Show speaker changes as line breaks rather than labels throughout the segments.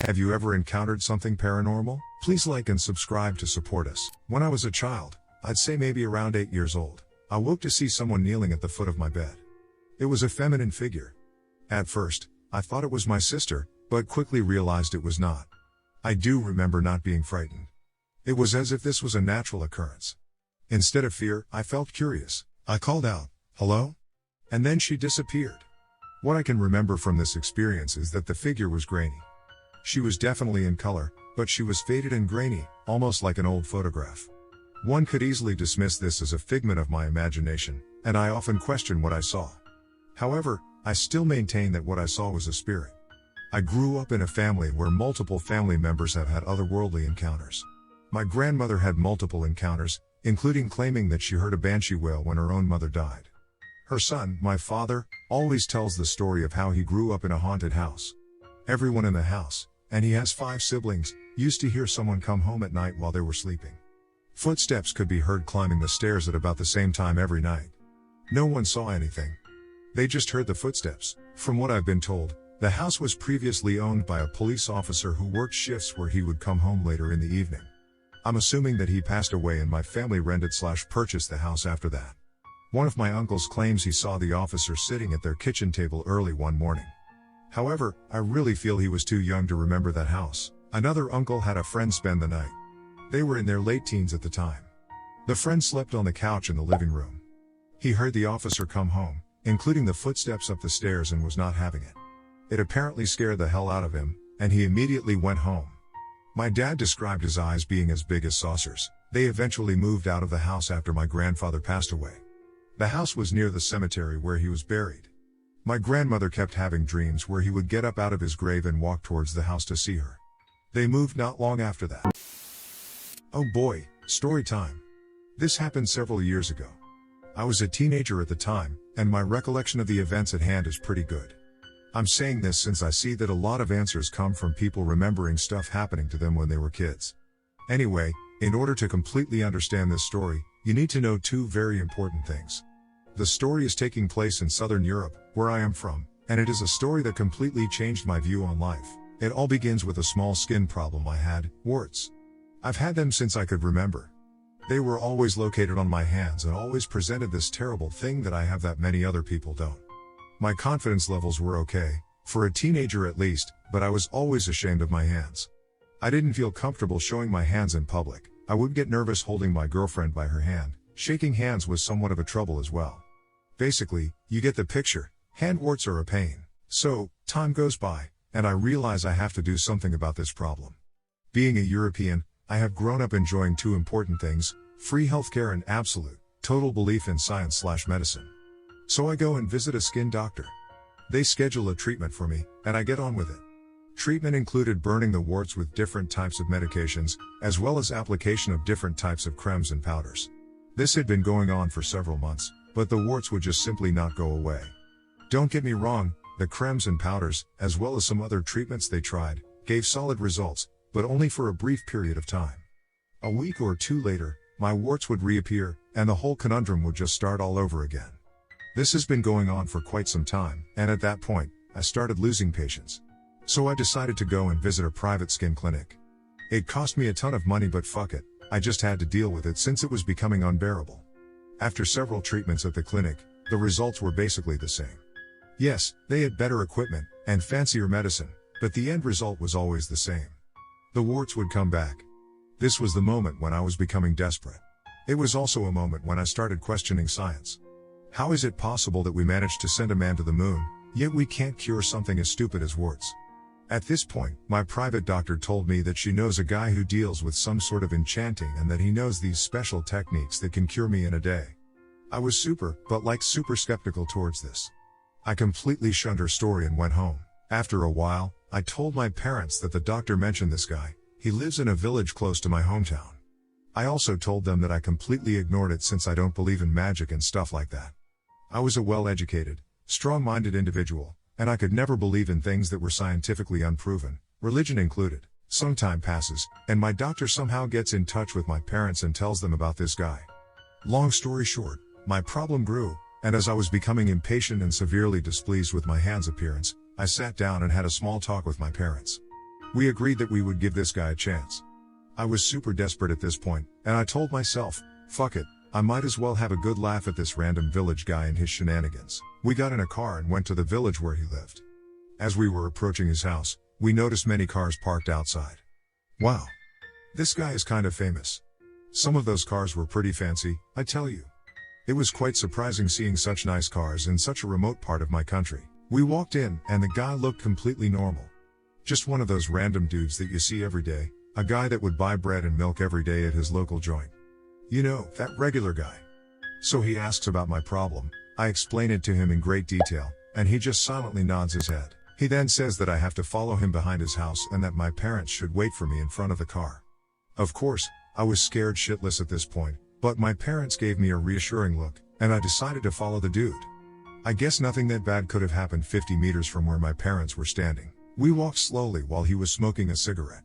Have you ever encountered something paranormal? Please like and subscribe to support us. When I was a child, I'd say maybe around 8 years old, I woke to see someone kneeling at the foot of my bed. It was a feminine figure. At first, I thought it was my sister, but quickly realized it was not. I do remember not being frightened. It was as if this was a natural occurrence. Instead of fear, I felt curious. I called out, "Hello?" And then she disappeared. What I can remember from this experience is that the figure was grainy. She was definitely in color, but she was faded and grainy, almost like an old photograph. One could easily dismiss this as a figment of my imagination, and I often question what I saw. However, I still maintain that what I saw was a spirit. I grew up in a family where multiple family members have had otherworldly encounters. My grandmother had multiple encounters, including claiming that she heard a banshee wail when her own mother died. Her son, my father, always tells the story of how he grew up in a haunted house. Everyone in the house, and he has 5 siblings, used to hear someone come home at night while they were sleeping. Footsteps could be heard climbing the stairs at about the same time every night. No one saw anything. They just heard the footsteps. From what I've been told, the house was previously owned by a police officer who worked shifts where he would come home later in the evening. I'm assuming that he passed away and my family rented/purchased the house after that. One of my uncles claims he saw the officer sitting at their kitchen table early one morning. However, I really feel he was too young to remember that house. Another uncle had a friend spend the night. They were in their late teens at the time. The friend slept on the couch in the living room. He heard the officer come home, including the footsteps up the stairs, and was not having it. It apparently scared the hell out of him, and he immediately went home. My dad described his eyes being as big as saucers. They eventually moved out of the house after my grandfather passed away. The house was near the cemetery where he was buried. My grandmother kept having dreams where he would get up out of his grave and walk towards the house to see her. They moved not long after that. Oh boy, story time. This happened several years ago. I was a teenager at the time, and my recollection of the events at hand is pretty good. I'm saying this since I see that a lot of answers come from people remembering stuff happening to them when they were kids. Anyway, in order to completely understand this story, you need to know 2 very important things. The story is taking place in Southern Europe, where I am from, and it is a story that completely changed my view on life. It all begins with a small skin problem I had, warts. I've had them since I could remember. They were always located on my hands and always presented this terrible thing that I have that many other people don't. My confidence levels were okay, for a teenager at least, but I was always ashamed of my hands. I didn't feel comfortable showing my hands in public. I would get nervous holding my girlfriend by her hand. Shaking hands was somewhat of a trouble as well. Basically, you get the picture. Hand warts are a pain. So, time goes by, and I realize I have to do something about this problem. Being a European, I have grown up enjoying 2 important things: free healthcare and absolute, total belief in science/medicine. So I go and visit a skin doctor. They schedule a treatment for me, and I get on with it. Treatment included burning the warts with different types of medications, as well as application of different types of creams and powders. This had been going on for several months, but the warts would just simply not go away. Don't get me wrong, the creams and powders, as well as some other treatments they tried, gave solid results, but only for a brief period of time. A week or 2 later, my warts would reappear, and the whole conundrum would just start all over again. This has been going on for quite some time, and at that point, I started losing patience. So I decided to go and visit a private skin clinic. It cost me a ton of money, but fuck it, I just had to deal with it since it was becoming unbearable. After several treatments at the clinic, the results were basically the same. Yes, they had better equipment, and fancier medicine, but the end result was always the same. The warts would come back. This was the moment when I was becoming desperate. It was also a moment when I started questioning science. How is it possible that we managed to send a man to the moon, yet we can't cure something as stupid as warts? At this point, my private doctor told me that she knows a guy who deals with some sort of enchanting and that he knows these special techniques that can cure me in a day. I was super skeptical towards this. I completely shunned her story and went home. After a while, I told my parents that the doctor mentioned this guy. He lives in a village close to my hometown. I also told them that I completely ignored it since I don't believe in magic and stuff like that. I was a well-educated, strong-minded individual, and I could never believe in things that were scientifically unproven, religion included. Some time passes, and my doctor somehow gets in touch with my parents and tells them about this guy. Long story short, my problem grew, and as I was becoming impatient and severely displeased with my hand's appearance, I sat down and had a small talk with my parents. We agreed that we would give this guy a chance. I was super desperate at this point, and I told myself, fuck it, I might as well have a good laugh at this random village guy and his shenanigans. We got in a car and went to the village where he lived. As we were approaching his house, we noticed many cars parked outside. Wow. This guy is kind of famous. Some of those cars were pretty fancy, I tell you. It was quite surprising seeing such nice cars in such a remote part of my country. We walked in, and the guy looked completely normal. Just one of those random dudes that you see every day, a guy that would buy bread and milk every day at his local joint. You know, that regular guy. So he asks about my problem, I explain it to him in great detail, and he just silently nods his head. He then says that I have to follow him behind his house and that my parents should wait for me in front of the car. Of course, I was scared shitless at this point, but my parents gave me a reassuring look, and I decided to follow the dude. I guess nothing that bad could have happened 50 meters from where my parents were standing. We walked slowly while he was smoking a cigarette.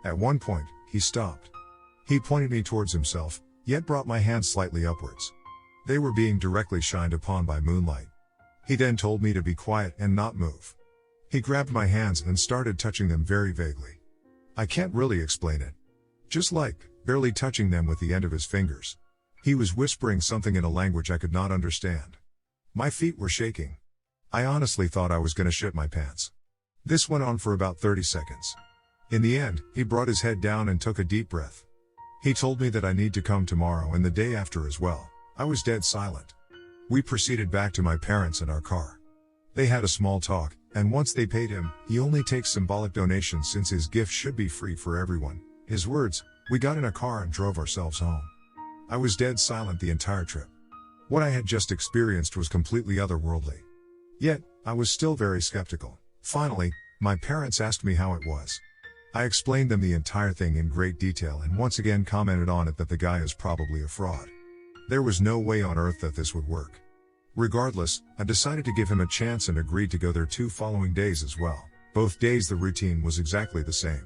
At one point, he stopped. He pointed me towards himself, yet brought my hands slightly upwards. They were being directly shined upon by moonlight. He then told me to be quiet and not move. He grabbed my hands and started touching them very vaguely. I can't really explain it. Just like, barely touching them with the end of his fingers. He was whispering something in a language I could not understand. My feet were shaking. I honestly thought I was gonna shit my pants. This went on for about 30 seconds. In the end, he brought his head down and took a deep breath. He told me that I need to come tomorrow and the day after as well. I was dead silent. We proceeded back to my parents and our car. They had a small talk, and once they paid him, he only takes symbolic donations since his gift should be free for everyone. His words, we got in a car and drove ourselves home. I was dead silent the entire trip. What I had just experienced was completely otherworldly. Yet, I was still very skeptical. Finally, my parents asked me how it was. I explained them the entire thing in great detail and once again commented on it that the guy is probably a fraud. There was no way on earth that this would work. Regardless, I decided to give him a chance and agreed to go there 2 following days as well. Both days the routine was exactly the same.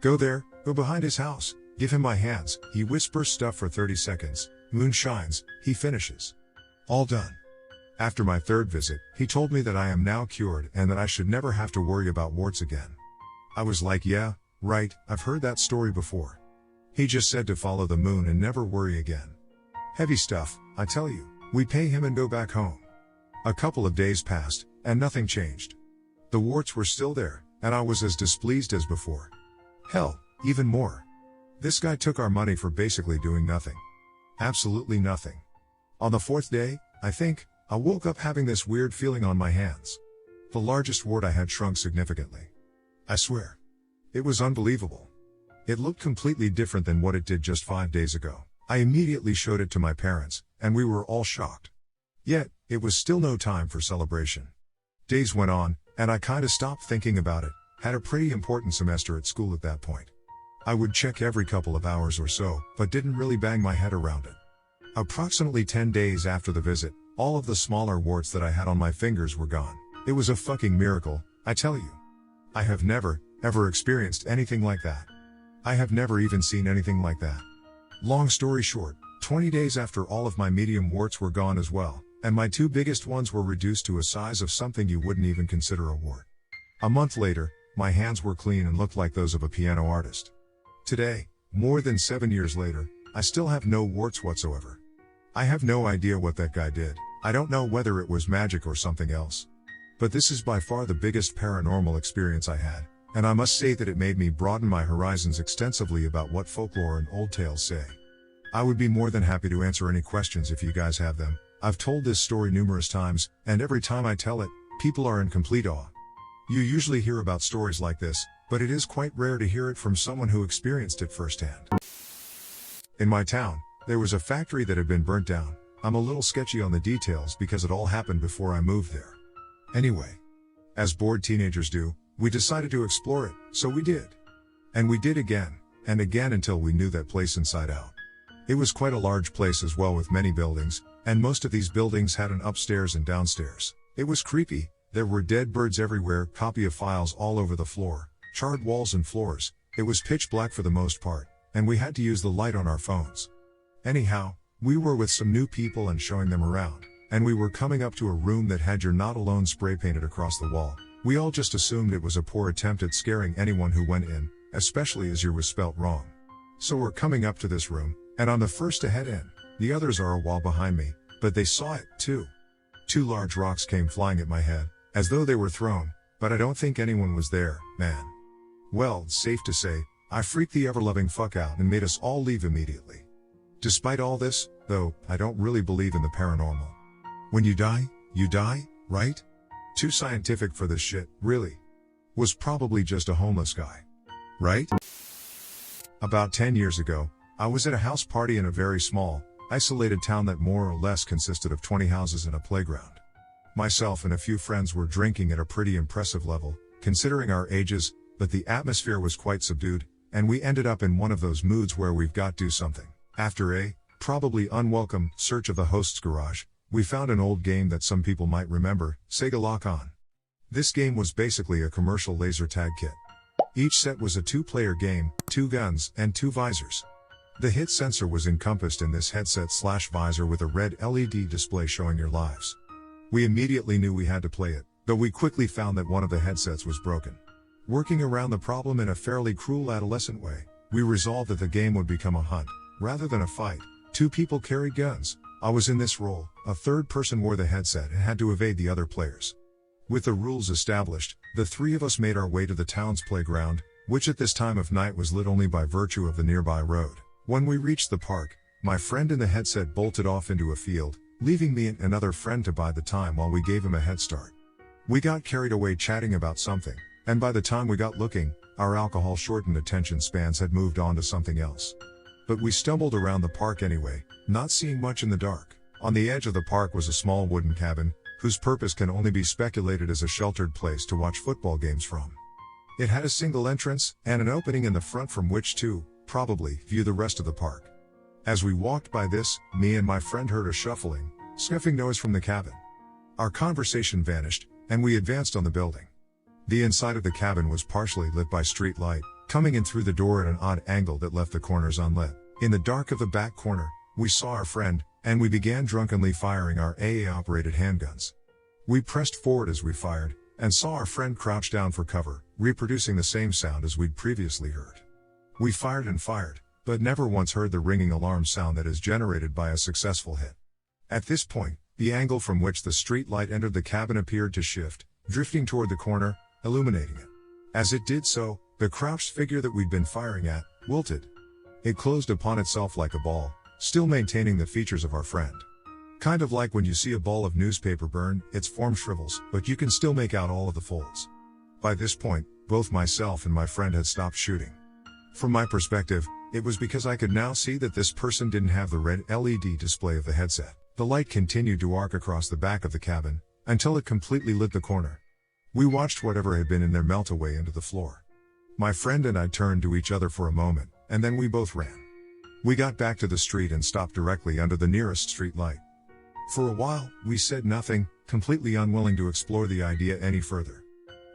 Go there, go behind his house, give him my hands, he whispers stuff for 30 seconds, moon shines, he finishes. All done. After my 3rd visit, he told me that I am now cured and that I should never have to worry about warts again. I was like, yeah, right, I've heard that story before. He just said to follow the moon and never worry again. Heavy stuff, I tell you. We pay him and go back home. A couple of days passed, and nothing changed. The warts were still there, and I was as displeased as before. Hell, even more. This guy took our money for basically doing nothing. Absolutely nothing. On the 4th day, I think, I woke up having this weird feeling on my hands. The largest wart I had shrunk significantly. I swear. It was unbelievable. It looked completely different than what it did just 5 days ago. I immediately showed it to my parents, and we were all shocked. Yet, it was still no time for celebration. Days went on, and I kinda stopped thinking about it, had a pretty important semester at school at that point. I would check every couple of hours or so, but didn't really bang my head around it. Approximately 10 days after the visit, all of the smaller warts that I had on my fingers were gone. It was a fucking miracle, I tell you. I have never, ever experienced anything like that. I have never even seen anything like that. Long story short, 20 days after all of my medium warts were gone as well, and my 2 biggest ones were reduced to a size of something you wouldn't even consider a wart. A month later, my hands were clean and looked like those of a piano artist. Today, more than 7 years later, I still have no warts whatsoever. I have no idea what that guy did. I don't know whether it was magic or something else. But this is by far the biggest paranormal experience I had, and I must say that it made me broaden my horizons extensively about what folklore and old tales say. I would be more than happy to answer any questions if you guys have them. I've told this story numerous times, and every time I tell it, people are in complete awe. You usually hear about stories like this, but it is quite rare to hear it from someone who experienced it firsthand. In my town, there was a factory that had been burnt down. I'm a little sketchy on the details because it all happened before I moved there. Anyway, as bored teenagers do, we decided to explore it, so we did. And we did again, and again until we knew that place inside out. It was quite a large place as well with many buildings, and most of these buildings had an upstairs and downstairs. It was creepy, there were dead birds everywhere, copy of files all over the floor, charred walls and floors. It was pitch black for the most part, and we had to use the light on our phones. Anyhow, we were with some new people and showing them around, and we were coming up to a room that had "You're Not Alone" spray painted across the wall. We all just assumed it was a poor attempt at scaring anyone who went in, especially as your was spelt wrong. So we're coming up to this room, and I'm the first to head in. The others are a wall behind me, but they saw it, too. 2 large rocks came flying at my head, as though they were thrown, but I don't think anyone was there, man. Well, it's safe to say, I freaked the ever-loving fuck out and made us all leave immediately. Despite all this, though, I don't really believe in the paranormal. When you die, right? Too scientific for this shit, really. Was probably just a homeless guy. Right? About 10 years ago, I was at a house party in a very small, isolated town that more or less consisted of 20 houses and a playground. Myself and a few friends were drinking at a pretty impressive level, considering our ages, but the atmosphere was quite subdued, and we ended up in one of those moods where we've got to do something. After a, probably unwelcome, search of the host's garage, we found an old game that some people might remember, Sega Lock-On. This game was basically a commercial laser tag kit. Each set was a 2-player game, 2 guns, and 2 visors. The hit sensor was encompassed in this headset/visor with a red LED display showing your lives. We immediately knew we had to play it, though we quickly found that one of the headsets was broken. Working around the problem in a fairly cruel adolescent way, we resolved that the game would become a hunt, rather than a fight. 2 people carried guns. I was in this role, a 3rd person wore the headset and had to evade the other players. With the rules established, the 3 of us made our way to the town's playground, which at this time of night was lit only by virtue of the nearby road. When we reached the park, my friend in the headset bolted off into a field, leaving me and another friend to bide the time while we gave him a head start. We got carried away chatting about something, and by the time we got looking, our alcohol-shortened attention spans had moved on to something else. But we stumbled around the park anyway, not seeing much in the dark. On the edge of the park was a small wooden cabin, whose purpose can only be speculated as a sheltered place to watch football games from. It had a single entrance, and an opening in the front from which to, probably, view the rest of the park. As we walked by this, me and my friend heard a shuffling, sniffing noise from the cabin. Our conversation vanished, and we advanced on the building. The inside of the cabin was partially lit by street light, coming in through the door at an odd angle that left the corners unlit. In the dark of the back corner, we saw our friend, and we began drunkenly firing our AA-operated handguns. We pressed forward as we fired, and saw our friend crouch down for cover, reproducing the same sound as we'd previously heard. We fired and fired, but never once heard the ringing alarm sound that is generated by a successful hit. At this point, the angle from which the street light entered the cabin appeared to shift, drifting toward the corner, illuminating it. As it did so, the crouched figure that we'd been firing at, wilted. It closed upon itself like a ball, still maintaining the features of our friend. Kind of like when you see a ball of newspaper burn, its form shrivels, but you can still make out all of the folds. By this point, both myself and my friend had stopped shooting. From my perspective, it was because I could now see that this person didn't have the red LED display of the headset. The light continued to arc across the back of the cabin, until it completely lit the corner. We watched whatever had been in there melt away into the floor. My friend and I turned to each other for a moment, and then we both ran. We got back to the street and stopped directly under the nearest street light. For a while, we said nothing, completely unwilling to explore the idea any further.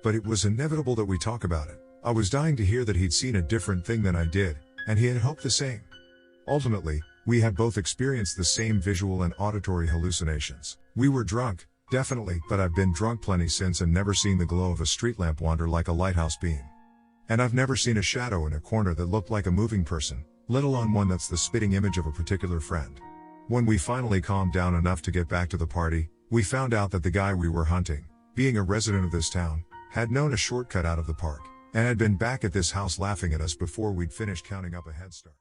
But it was inevitable that we talk about it. I was dying to hear that he'd seen a different thing than I did, and he had hoped the same. Ultimately, we had both experienced the same visual and auditory hallucinations. We were drunk, definitely, but I've been drunk plenty since and never seen the glow of a street lamp wander like a lighthouse beam. And I've never seen a shadow in a corner that looked like a moving person, let alone one that's the spitting image of a particular friend. When we finally calmed down enough to get back to the party, we found out that the guy we were hunting, being a resident of this town, had known a shortcut out of the park, and had been back at this house laughing at us before we'd finished counting up a head start.